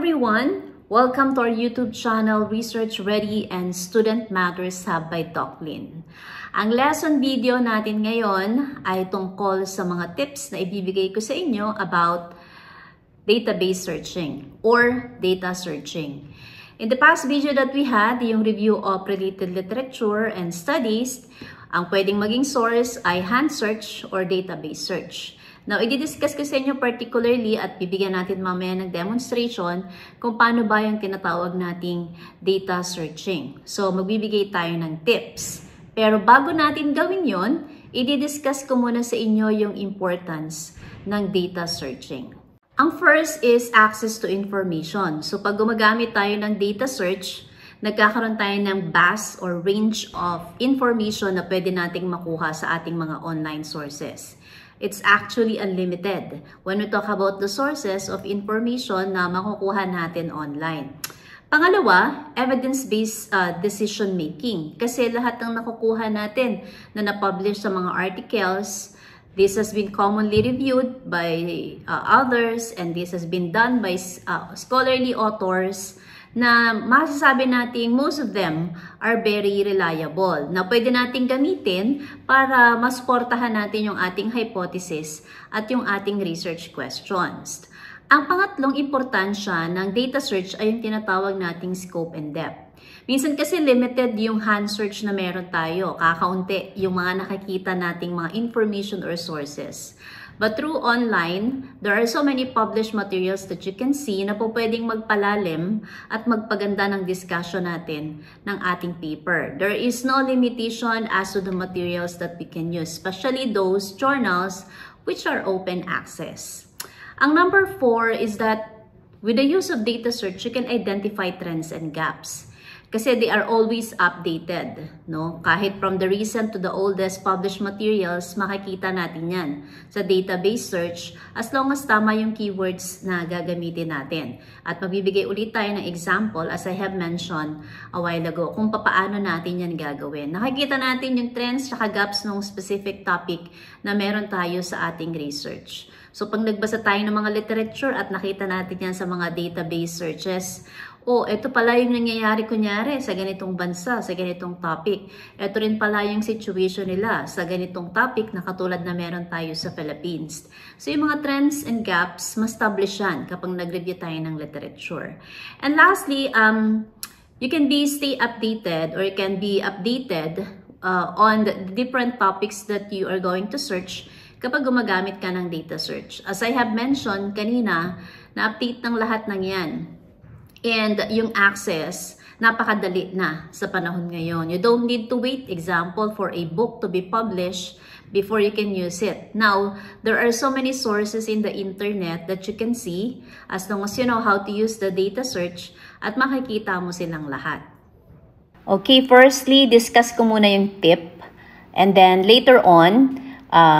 everyone! Welcome to our YouTube channel, Research Ready and Student Matters Hub by Doclin. Ang lesson video natin ngayon ay tungkol sa mga tips na ibibigay ko sa inyo about database searching or data searching. In the past video that we had, yung review of related literature and studies, ang pwedeng maging source ay hand search or database search. Now, i-discuss ko sa inyo particularly at bibigyan natin mamaya ng demonstration kung paano ba yung tinatawag nating data searching. So, magbibigay tayo ng tips. Pero bago natin gawin yon, i-discuss ko muna sa inyo yung importance ng data searching. Ang first is access to information. So, pag gumagamit tayo ng data search, nagkakaroon tayo ng vast or range of information na pwede nating makuha sa ating mga online sources. It's actually unlimited when we talk about the sources of information na makukuha natin online. Pangalawa, evidence-based decision making. Kasi lahat ng nakukuha natin na na-publish sa mga articles, this has been commonly reviewed by others and this has been done by scholarly authors na masasabi natin most of them are very reliable na pwede nating gamitin para masportahan natin yung ating hypothesis at yung ating research questions. Ang pangatlong importansya ng data search ay yung tinatawag nating scope and depth. Minsan kasi limited yung hand search na meron tayo, kakaunti yung mga nakikita nating mga information or sources. But through online, there are so many published materials that you can see na po pwedeng magpalalim at magpaganda ng discussion natin ng ating paper. There is no limitation as to the materials that we can use, especially those journals which are open access. Ang number 4 is that with the use of data search, you can identify trends and gaps. Kasi they are always updated, no? Kahit from the recent to the oldest published materials, makikita natin yan sa database search as long as tama yung keywords na gagamitin natin. At magbibigay ulit tayo ng example, as I have mentioned a while ago, kung paano natin yan gagawin. Nakikita natin yung trends at gaps ng specific topic na meron tayo sa ating research. So, pag nagbasa tayo ng mga literature at nakita natin yan sa mga database searches, ito pala yung nangyayari kunyari sa ganitong bansa, sa ganitong topic. Ito rin pala yung situation nila sa ganitong topic na katulad na meron tayo sa Philippines. So, yung mga trends and gaps, ma-establish yan kapag nag-review tayo ng literature. And lastly, you can stay updated or you can be updated on the different topics that you are going to search kapag gumagamit ka ng data search. As I have mentioned kanina, na-update ng lahat ng yan. And yung access, napakadali na sa panahon ngayon. You don't need to wait, example, for a book to be published before you can use it. Now, there are so many sources in the internet that you can see as long as you know how to use the data search at makikita mo silang lahat. Okay, firstly, discuss ko muna yung tip. And then later on,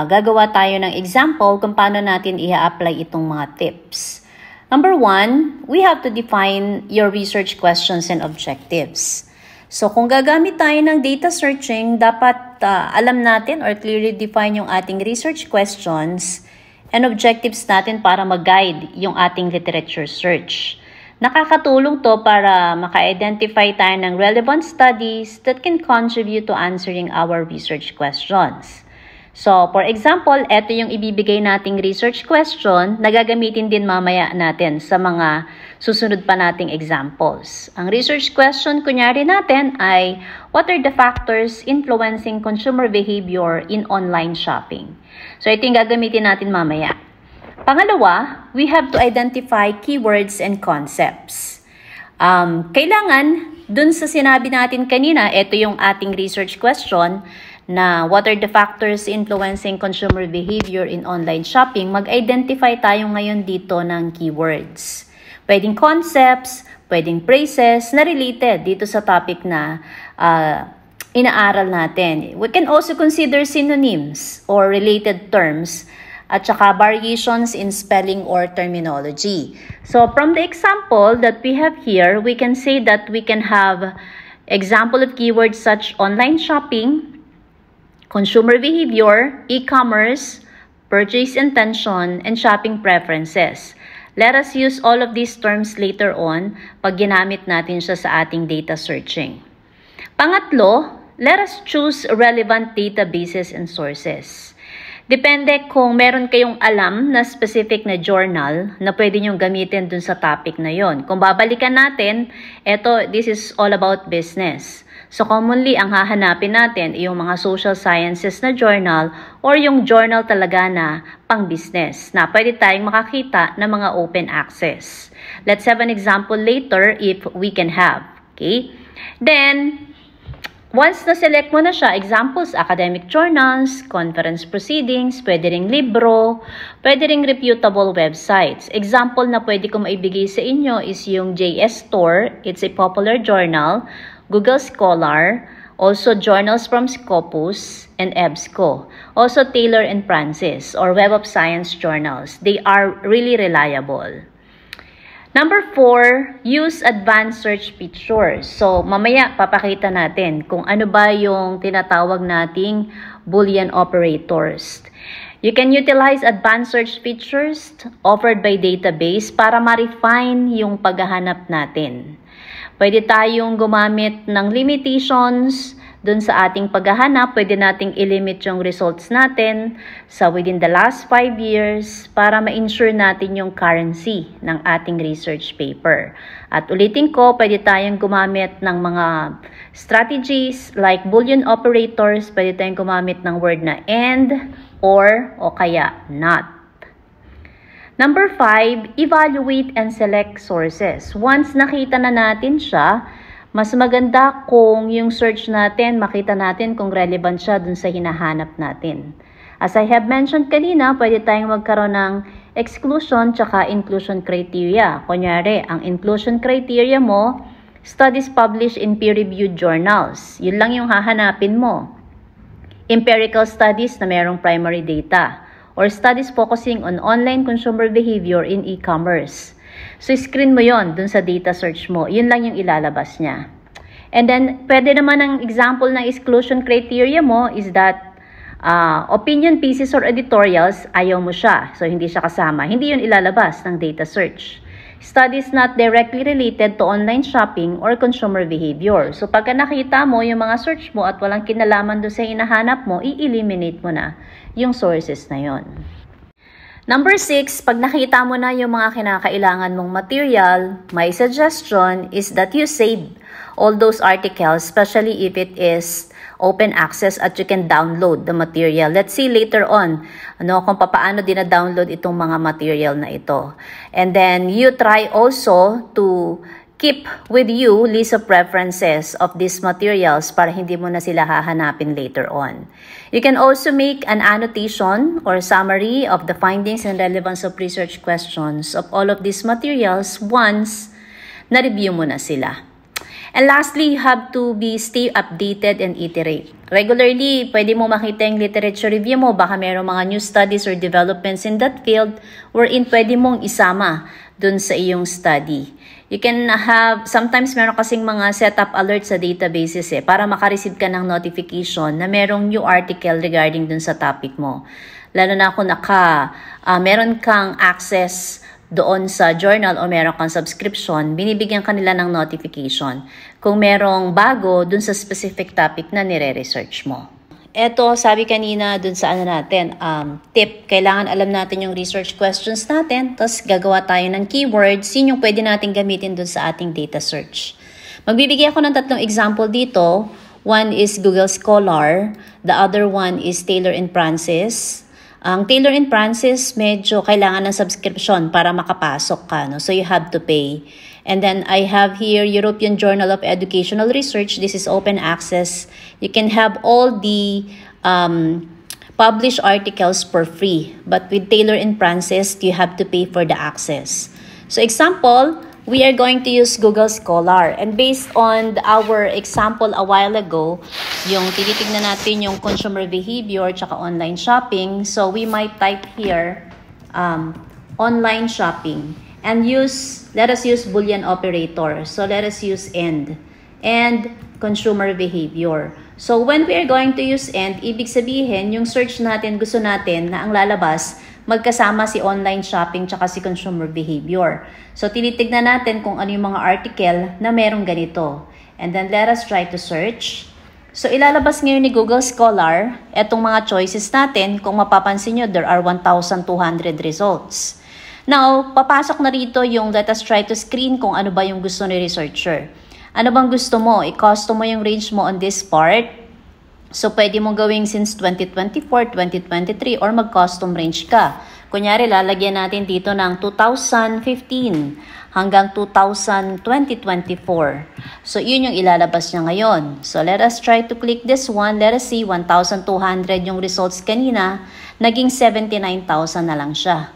gagawa tayo ng example kung paano natin i-apply itong mga tips. Number 1, we have to define your research questions and objectives. So, kung gagamit tayo ng data searching, dapat alam natin or clearly define yung ating research questions and objectives natin para mag-guide yung ating literature search. Nakakatulong to para maka-identify tayo ng relevant studies that can contribute to answering our research questions. So, for example, ito yung ibibigay nating research question na gagamitin din mamaya natin sa mga susunod pa nating examples. Ang research question, kunyari natin, ay what are the factors influencing consumer behavior in online shopping? So, ito yung gagamitin natin mamaya. Pangalawa, we have to identify keywords and concepts. Kailangan, dun sa sinabi natin kanina, ito yung ating research question, na what are the factors influencing consumer behavior in online shopping, mag-identify tayo ngayon dito ng keywords. Pwedeng concepts, pwedeng phrases na related dito sa topic na inaaral natin. We can also consider synonyms or related terms at saka variations in spelling or terminology. So from the example that we have here, we can say that we can have example of keywords such online shopping, consumer behavior, e-commerce, purchase intention, and shopping preferences. Let us use all of these terms later on pag ginamit natin siya sa ating data searching. Pangatlo, let us choose relevant databases and sources. Depende kung meron kayong alam na specific na journal na pwede nyong gamitin dun sa topic na yon. Kung babalikan natin, this is all about business. So commonly, ang hahanapin natin ay yung mga social sciences na journal or yung journal talaga na pang-business na pwede tayong makakita ng mga open access. Let's have an example later if we can have. Okay? Then, once na-select mo na siya, examples, academic journals, conference proceedings, pwede ring libro, pwede ring reputable websites. Example na pwede ko maibigay sa inyo is yung JS Store. It's a popular journal. Google Scholar, also journals from Scopus and EBSCO. Also Taylor and Francis or Web of Science journals. They are really reliable. Number 4, use advanced search features. So, mamaya papakita natin kung ano ba yung tinatawag nating Boolean operators. You can utilize advanced search features offered by database para ma-refine yung paghahanap natin. Pwede tayong gumamit ng limitations dun sa ating paghahanap. Pwede nating ilimit yung results natin sa within the last 5 years para ma-ensure natin yung currency ng ating research paper. At ulitin ko, pwede tayong gumamit ng mga strategies like Boolean operators. Pwede tayong gumamit ng word na and, or, o kaya not. Number 5, evaluate and select sources. Once nakita na natin siya, mas maganda kung yung search natin, makita natin kung relevant siya dun sa hinahanap natin. As I have mentioned kanina, pwede tayong magkaroon ng exclusion tsaka inclusion criteria. Kunyari, ang inclusion criteria mo, studies published in peer-reviewed journals. Yun lang yung hahanapin mo. Empirical studies na merong primary data. Or studies focusing on online consumer behavior in e-commerce. So, screen mo yon dun sa data search mo. Yun lang yung ilalabas niya. And then, pwede naman ang example ng exclusion criteria mo is that opinion pieces or editorials, ayaw mo siya. So, hindi siya kasama. Hindi yun ilalabas ng data search. Studies not directly related to online shopping or consumer behavior. So, pagka nakita mo yung mga search mo at walang kinalaman doon sa hinahanap mo, i-eliminate mo na yung sources na yon. Number 6, pag nakita mo na yung mga kinakailangan mong material, my suggestion is that you save all those articles, especially if it is open access at you can download the material. Let's see later on kung paano dina-download itong mga material na ito. And then you try also to keep with you list of preferences of these materials para hindi mo na sila hahanapin later on. You can also make an annotation or summary of the findings and relevance of research questions of all of these materials once na-review mo na sila. And lastly, you have to stay updated and iterate. Regularly, pwede mo makita yung literature review mo. Baka mayroong mga new studies or developments in that field wherein pwede mong isama dun sa iyong study. You can have, sometimes meron kasing mga setup alerts sa databases para makareceive ka ng notification na merong new article regarding dun sa topic mo. Lalo na kung meron kang access doon sa journal o meron kang subscription, binibigyan kanila ng notification kung merong bago dun sa specific topic na nire-research mo. Eto, sabi kanina dun sa tip, kailangan alam natin yung research questions natin, tapos gagawa tayo ng keywords, yun yung pwede natin gamitin dun sa ating data search. Magbibigay ako ng 3 example dito. One is Google Scholar, the other one is Taylor and Francis. Ang Taylor and Francis, medyo kailangan ng subscription para makapasok ka. No? So, you have to pay. And then, I have here European Journal of Educational Research. This is open access. You can have all the published articles for free. But with Taylor and Francis, you have to pay for the access. So, example, we are going to use Google Scholar. And based on our example a while ago, yung tinitignan natin yung consumer behavior tsaka online shopping. So, we might type here, online shopping. And let us use Boolean operator. So, let us use and consumer behavior. So, when we are going to use and, ibig sabihin, yung search natin, gusto natin na ang lalabas, magkasama si online shopping tsaka si consumer behavior. So, tinitignan natin kung ano yung mga article na merong ganito. And then, let us try to search. So, ilalabas ngayon ni Google Scholar etong mga choices natin. Kung mapapansin nyo, there are 1,200 results. Now, papasok na rito yung let us try to screen kung ano ba yung gusto ni researcher. Ano bang gusto mo? I-custom mo yung range mo on this part. So, pwede mong gawing since 2024, 2023, or mag-custom range ka. Kunyari, lalagyan natin dito ng 2015 hanggang 2024. So, yun yung ilalabas niya ngayon. So, let us try to click this one. Let us see, 1,200 yung results kanina. Naging 79,000 na lang siya.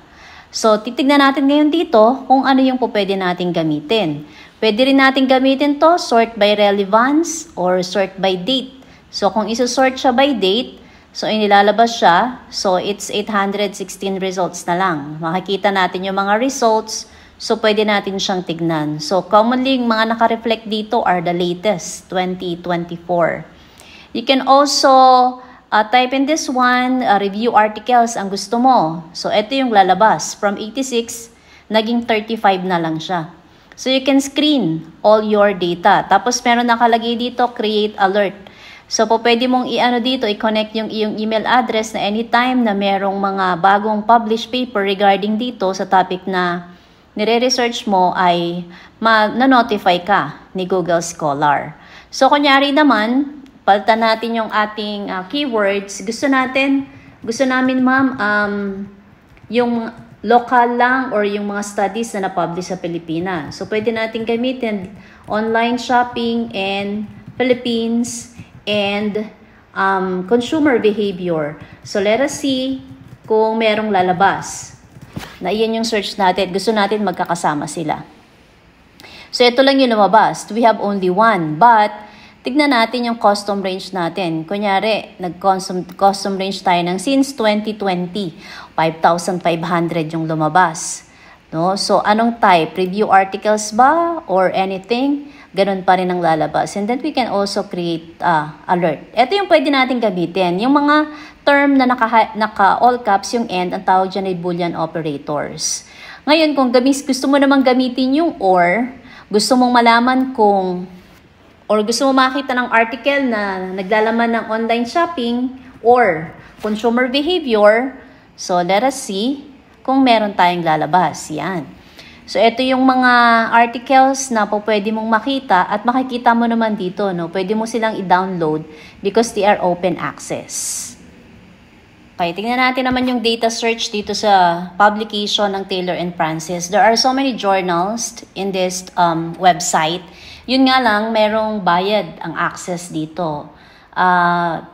So, titignan natin ngayon dito kung ano yung pwede natin gamitin. Pwede rin natin gamitin to, sort by relevance or sort by date. So, kung isusort siya by date, so inilalabas siya, so it's 816 results na lang. Makikita natin yung mga results, so pwede natin siyang tignan. So, commonly, yung mga naka-reflect dito are the latest, 2024. You can also type in this one, review articles ang gusto mo. So, ito yung lalabas. From 86, naging 35 na lang siya. So, you can screen all your data. Tapos, meron nakalagay dito, create alert. So, pwede mong i-ano dito, i-connect yung iyong email address na anytime na merong mga bagong published paper regarding dito sa topic na nire-research mo ay na-notify ka ni Google Scholar. So, kunyari naman, palitan natin yung ating keywords. Gusto namin, ma'am, yung local lang or yung mga studies na na-publish sa Pilipinas. So, pwede natin gamitin online shopping and Philippines and consumer behavior. So, let us see kung merong lalabas. Na iyan yung search natin. Gusto natin magkakasama sila. So, ito lang yung lumabas. We have only one. But, tignan natin yung custom range natin. Kunyari, nag-custom range tayo ng since 2020. 5,500 yung lumabas. No? So, anong type? Review articles ba? Or anything? Ganun pa rin ang lalabas. And then, we can also create alert. Ito yung pwede natin gamitin. Yung mga term na naka-all caps yung end, ang tawag dyan ay Boolean operators. Ngayon, kung gusto mo namang gamitin yung or, gusto mong malaman kung or gusto mo makita ng article na naglalaman ng online shopping or consumer behavior, so let us see kung meron tayong lalabas. Yan. So, ito yung mga articles na pwede mong makita at makikita mo naman dito. No? Pwede mo silang i-download because they are open access. Okay, tingnan natin naman yung data search dito sa publication ng Taylor and Francis. There are so many journals in this website. Yun nga lang, merong bayad ang access dito.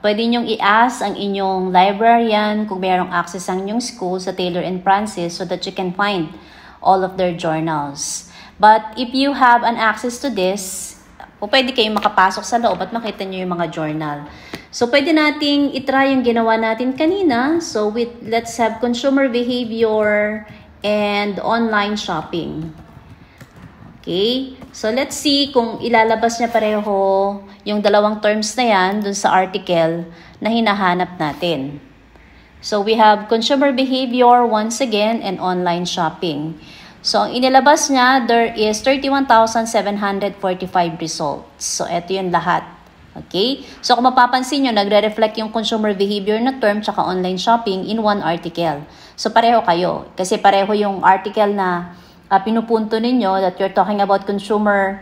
Pwede nyong i-ask ang inyong librarian kung merong access ang inyong school sa Taylor and Francis so that you can find all of their journals. But if you have an access to this, pwede kayong makapasok sa loob at makita nyo yung mga journal. So, pwede nating itry yung ginawa natin kanina. So, let's have consumer behavior and online shopping. Okay? So, let's see kung ilalabas niya pareho yung dalawang terms na yan dun sa article na hinahanap natin. So, we have consumer behavior once again and online shopping. So, ang inilabas niya, there is 31,745 results. So, ito yung lahat. Okay? So, kung mapapansin nyo, nagre-reflect yung consumer behavior na term tsaka online shopping in one article. So, pareho kayo. Kasi pareho yung article na pinupunto ninyo that you're talking about consumer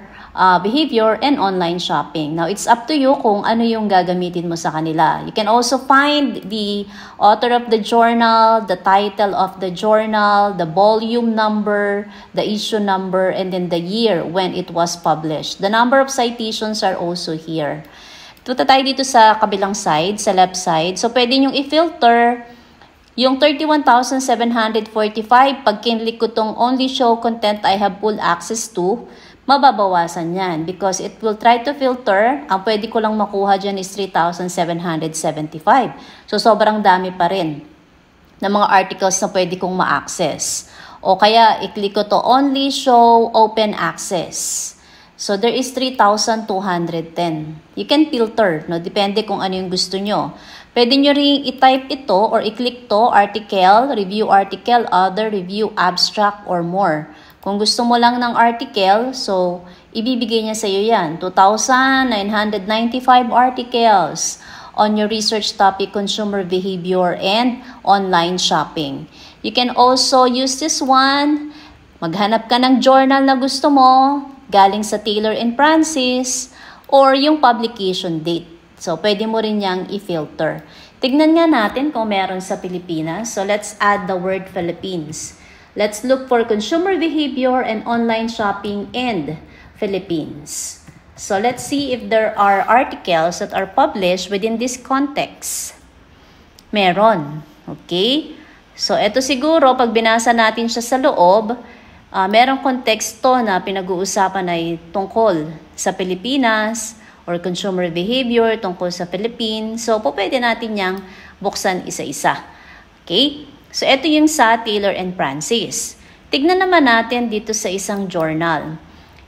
behavior and online shopping. Now, it's up to you kung ano yung gagamitin mo sa kanila. You can also find the author of the journal, the title of the journal, the volume number, the issue number, and then the year when it was published. The number of citations are also here. Tuta tayo dito sa kabilang side, sa left side. So, pwede nyo i-filter yung 31,745. Pag kinlik ko tong only show content I have full access to, mababawasan yan because it will try to filter. Ang pwede ko lang makuha dyan is 3,775. So, sobrang dami pa rin ng mga articles na pwede kong ma-access. O kaya, i-click ko to only show open access. So, there is 3,210. You can filter, no? Depende kung ano yung gusto nyo. Pwede nyo ring i-type ito or i-click to, article, review article, other, review, abstract, or more. Kung gusto mo lang ng article, so ibibigay niya sa iyo yan. 2,995 articles on your research topic, consumer behavior, and online shopping. You can also use this one. Maghanap ka ng journal na gusto mo, galing sa Taylor & Francis, or yung publication date. So, pwede mo rin niyang i-filter. Tignan nga natin kung meron sa Pilipinas. So, let's add the word Philippines. Let's look for consumer behavior and online shopping and Philippines. So, let's see if there are articles that are published within this context. Meron. Okay? So, ito siguro, pag binasa natin siya sa loob, merong konteksto na pinag-uusapan ay tungkol sa Pilipinas, or consumer behavior tungkol sa Philippines. So, pwede natin niyang buksan isa-isa. Okay? So, ito yung sa Taylor & Francis. Tignan naman natin dito sa isang journal.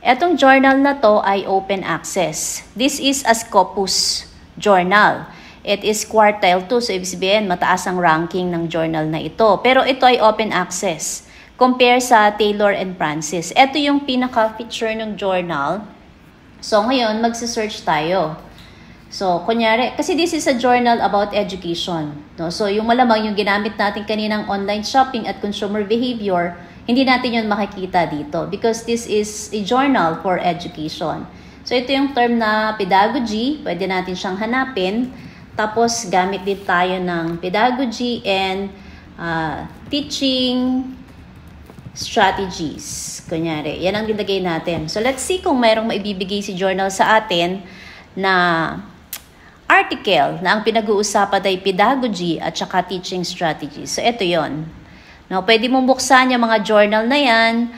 Etong journal na to ay open access. This is a Scopus journal. It is quartile 2, so ibig sabihin, mataas ang ranking ng journal na ito. Pero ito ay open access. Compare sa Taylor & Francis. Ito yung pinaka-feature ng journal. So, ngayon, magsa-search tayo. So, kunyari, kasi this is a journal about education. No? So, yung malamang yung ginamit natin kaninang online shopping at consumer behavior, hindi natin yun makikita dito because this is a journal for education. So, ito yung term na pedagogy. Pwede natin siyang hanapin. Tapos, gamit din tayo ng pedagogy and teaching strategies. Kunyari, yan ang nilagay natin. So, let's see kung mayroong maibibigay si journal sa atin na article na ang pinag-uusapan ay pedagogy at saka teaching strategies. So, ito yon. No, pwede mong buksan yung mga journal na yan.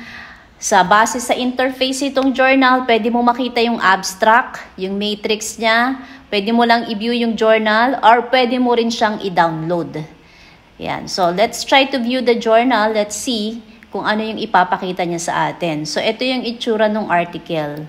Sa base sa interface itong journal, pwede mo makita yung abstract, yung matrix niya. Pwede mo lang i-view yung journal or pwede mo rin siyang i-download. Yan. So, let's try to view the journal. Let's see kung ano yung ipapakita niya sa atin. So, ito yung itsura ng article.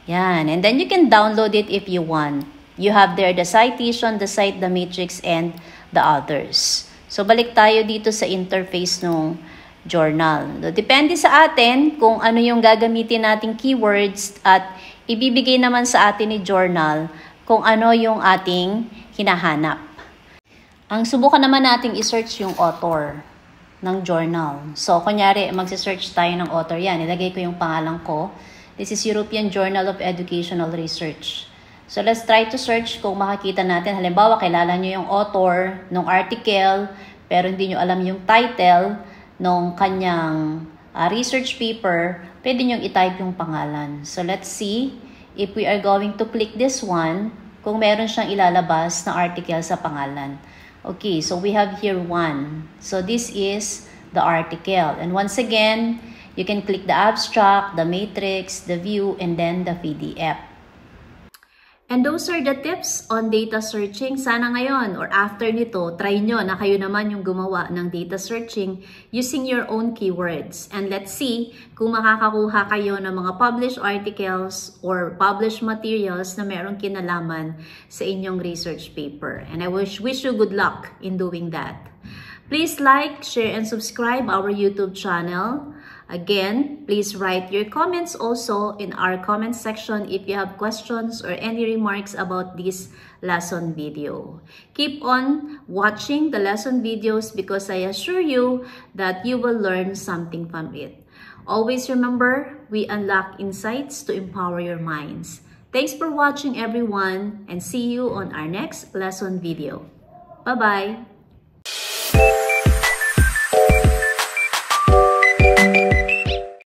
Yan. And then, you can download it if you want. You have there the citation, the site, the matrix, and the others. So, balik tayo dito sa interface ng journal. So, depende sa atin kung ano yung gagamitin nating keywords at ibibigay naman sa atin ni journal kung ano yung ating hinahanap. Ang subukan naman nating i-search yung author ng journal. So, kunyari, magsi-search tayo ng author. Yan, ilagay ko yung pangalan ko. This is European Journal of Educational Research. So, let's try to search kung makikita natin. Halimbawa, kilala nyo yung author ng article, pero hindi nyo alam yung title ng kanyang research paper, pwede nyo i-type yung pangalan. So, let's see if we are going to click this one, kung meron siyang ilalabas na article sa pangalan. Okay, so we have here one. So this is the article. And once again, you can click the abstract, the matrix, the view, and then the PDF. And those are the tips on data searching. Sana ngayon or after nito, try nyo na kayo naman yung gumawa ng data searching using your own keywords. And let's see kung makakakuha kayo ng mga published articles or published materials na merong kinalaman sa inyong research paper. And I wish you good luck in doing that. Please like, share, and subscribe our YouTube channel. Again, please write your comments also in our comment section if you have questions or any remarks about this lesson video. Keep on watching the lesson videos because I assure you that you will learn something from it. Always remember, we unlock insights to empower your minds. Thanks for watching everyone and see you on our next lesson video. Bye-bye!